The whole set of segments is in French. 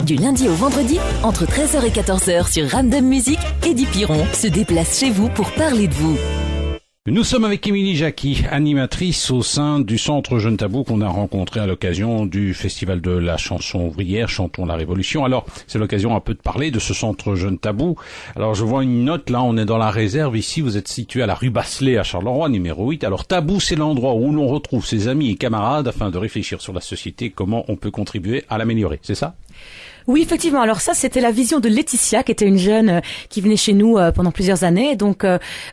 Du lundi au vendredi, entre 13h et 14h sur Random Music, Eddie Piron se déplace chez vous pour parler de vous. Nous sommes avec Émilie Jacqui, animatrice au sein du Centre Jeunes Tabous qu'on a rencontré à l'occasion du Festival de la chanson ouvrière, Chantons la Révolution. Alors, c'est l'occasion un peu de parler de ce Centre Jeunes Tabous. Alors, je vois une note, là, on est dans la réserve. Ici, vous êtes situé à la rue Basselet à Charleroi, numéro 8. Alors, Tabou, c'est l'endroit où l'on retrouve ses amis et camarades afin de réfléchir sur la société, comment on peut contribuer à l'améliorer. C'est ça ? Oui, effectivement. Alors ça, c'était la vision de Laetitia, qui était une jeune qui venait chez nous pendant plusieurs années. Donc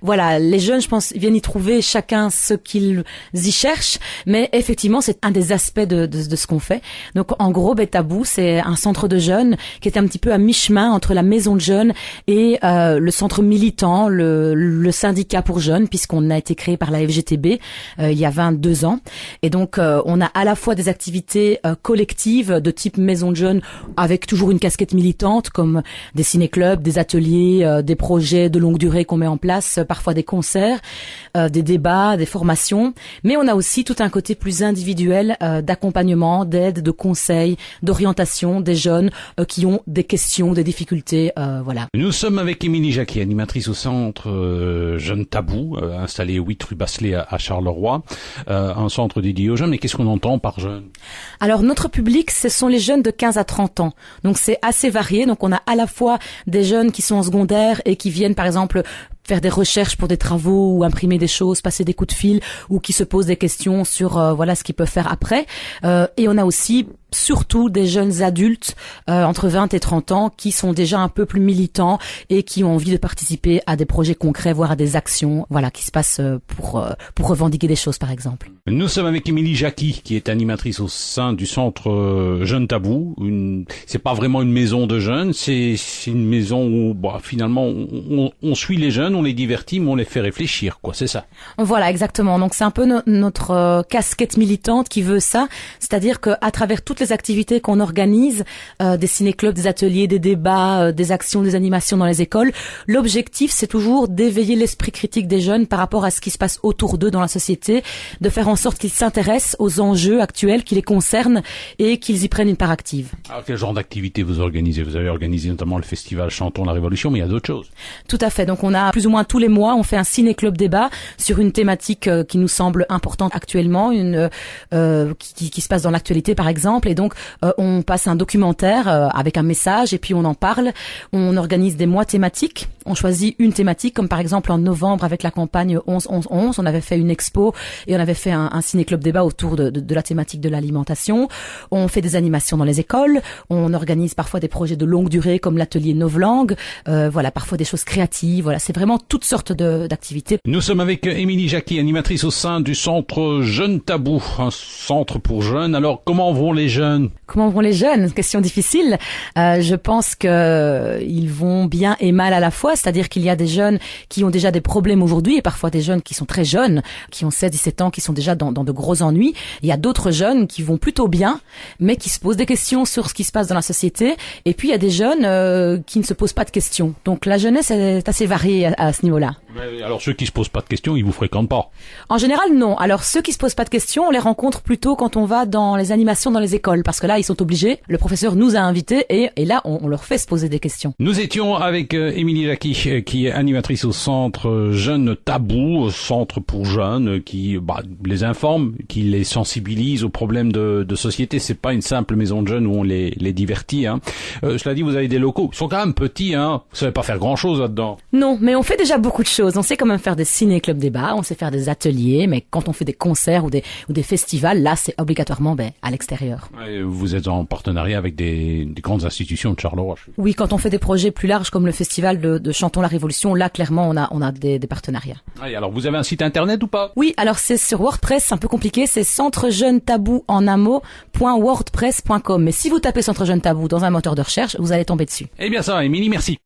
voilà, les jeunes, je pense, viennent y trouver chacun ce qu'ils y cherchent. Mais effectivement, c'est un des aspects de ce qu'on fait. Donc en gros, Tabou, c'est un centre de jeunes qui est un petit peu à mi-chemin entre la maison de jeunes et le centre militant, le syndicat pour jeunes, puisqu'on a été créé par la FGTB il y a 22 ans. Et donc on a à la fois des activités collectives de type maison de jeunes avec toujours une casquette militante comme des ciné-clubs, des ateliers, des projets de longue durée qu'on met en place, parfois des concerts, des débats, des formations. Mais on a aussi tout un côté plus individuel d'accompagnement, d'aide, de conseils, d'orientation des jeunes qui ont des questions, des difficultés. Voilà. Nous sommes avec Émilie Jacqui, animatrice au Centre Jeunes Tabous, installé 8 rue Basselet à Charleroi, un centre dédié aux jeunes. Mais qu'est-ce qu'on entend par jeunes ? Alors notre public, ce sont les jeunes de 15 à 30 ans. Donc c'est assez varié. Donc on a à la fois des jeunes qui sont en secondaire et qui viennent par exemple faire des recherches pour des travaux ou imprimer des choses, passer des coups de fil ou qui se posent des questions sur voilà ce qu'ils peuvent faire après. Et on a aussi surtout des jeunes adultes entre 20 et 30 ans qui sont déjà un peu plus militants et qui ont envie de participer à des projets concrets, voire à des actions voilà qui se passent pour revendiquer des choses par exemple. Nous sommes avec Émilie Jacqui qui est animatrice au sein du Centre Jeunes Tabous. C'est pas vraiment une maison de jeunes, c'est une maison où finalement on suit les jeunes, on les divertit, mais on les fait réfléchir, quoi, c'est ça. Voilà, exactement. Donc c'est un peu notre casquette militante qui veut ça, c'est-à-dire que à travers toutes les activités qu'on organise, des ciné-clubs, des ateliers, des débats, des actions, des animations dans les écoles, l'objectif c'est toujours d'éveiller l'esprit critique des jeunes par rapport à ce qui se passe autour d'eux dans la société, de faire en sorte qu'ils s'intéressent aux enjeux actuels qui les concernent et qu'ils y prennent une part active. Alors quel genre d'activités vous organisez ? Vous avez organisé notamment le festival Chantons la Révolution, mais il y a d'autres choses. Tout à fait. Donc on a plus ou moins tous les mois, on fait un ciné-club débat sur une thématique qui nous semble importante actuellement, qui se passe dans l'actualité par exemple. Et donc on passe un documentaire avec un message et puis on en parle. On organise des mois thématiques. On choisit une thématique, comme par exemple en novembre avec la campagne 11-11-11, on avait fait une expo et on avait fait un ciné-club débat autour de la thématique de l'alimentation. On fait des animations dans les écoles. On organise parfois des projets de longue durée comme l'atelier Novlangue. Voilà, parfois des choses créatives. Voilà, c'est vraiment toutes sortes d'activités. Nous sommes avec Émilie Jacqui, animatrice au sein du Centre Jeunes Tabous, un centre pour jeunes. Alors, comment vont les jeunes ? Comment vont les jeunes ? Question difficile. Je pense que ils vont bien et mal à la fois. C'est-à-dire qu'il y a des jeunes qui ont déjà des problèmes aujourd'hui et parfois des jeunes qui sont très jeunes, qui ont 16-17 ans, qui sont déjà dans de gros ennuis. Il y a d'autres jeunes qui vont plutôt bien, mais qui se posent des questions sur ce qui se passe dans la société. Et puis il y a des jeunes qui ne se posent pas de questions. Donc la jeunesse est assez variée à ce niveau-là. Mais alors ceux qui se posent pas de questions, ils vous fréquentent pas ? En général, non. Alors ceux qui se posent pas de questions, on les rencontre plutôt quand on va dans les animations dans les écoles, parce que là, ils sont obligés. Le professeur nous a invités et là, on leur fait se poser des questions. Nous étions avec Émilie Jacqui, qui est animatrice au Centre Jeunes Tabous, centre pour jeunes, qui les informe, qui les sensibilise aux problèmes de société. C'est pas une simple maison de jeunes où on les divertit. Cela dit, vous avez des locaux. Ils sont quand même petits. Vous savez pas faire grand-chose là-dedans. Non, mais on fait déjà beaucoup de choses. On sait quand même faire des ciné-clubs débats, on sait faire des ateliers, mais quand on fait des concerts ou des festivals, là, c'est obligatoirement à l'extérieur. Et vous êtes en partenariat avec des grandes institutions de Charleroi. Oui, quand on fait des projets plus larges comme le festival de Chantons la Révolution, là, clairement, on a des partenariats. Et alors, vous avez un site internet ou pas ? Oui, alors c'est sur WordPress, c'est un peu compliqué, c'est centrejeunestabous.wordpress.com. Mais si vous tapez Centre Jeunes Tabous dans un moteur de recherche, vous allez tomber dessus. Eh bien ça, Émilie, merci.